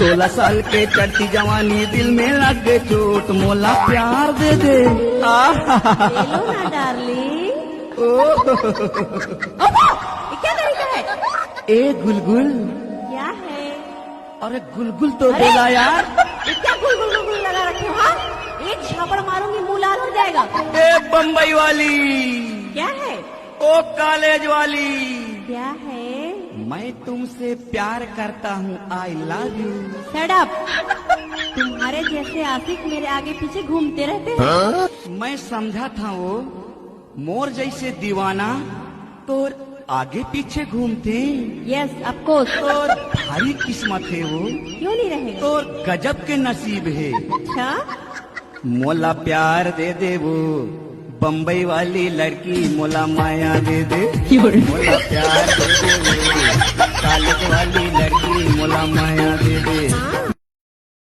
16 साल के चढ़ती जवानी दिल में लग गए चोट, मोला प्यार दे दे। ले लो ना डार्लिंग। ये क्या तरीका है? ए गुलगुल। क्या है? अरे गुलगुल तो बोला यार। ये क्या गुल गुल गुल गुल लगा रखे हो? हाँ, एक झापड़ मारूंगी मुंह लाल हो जाएगा। ए बम्बई वाली। क्या है? ओ कॉलेज वाली। क्या है? मैं तुमसे प्यार करता हूँ, I love you. Shut up. तुम्हारे जैसे आशिक मेरे आगे पीछे घूमते रहते हैं। मैं समझा था वो मोर जैसे दीवाना तो आगे पीछे घूमते। Yes of course. तो भारी किस्मत है वो, क्यों नहीं रहेगा? तो गजब के नसीब है। अच्छा, मोला प्यार दे दे वो बम्बई वाली लड़की, मोला माया दे दे। मोला प्यार दे दे वो कॉलेज वाली लड़की, मोला माया दे दे।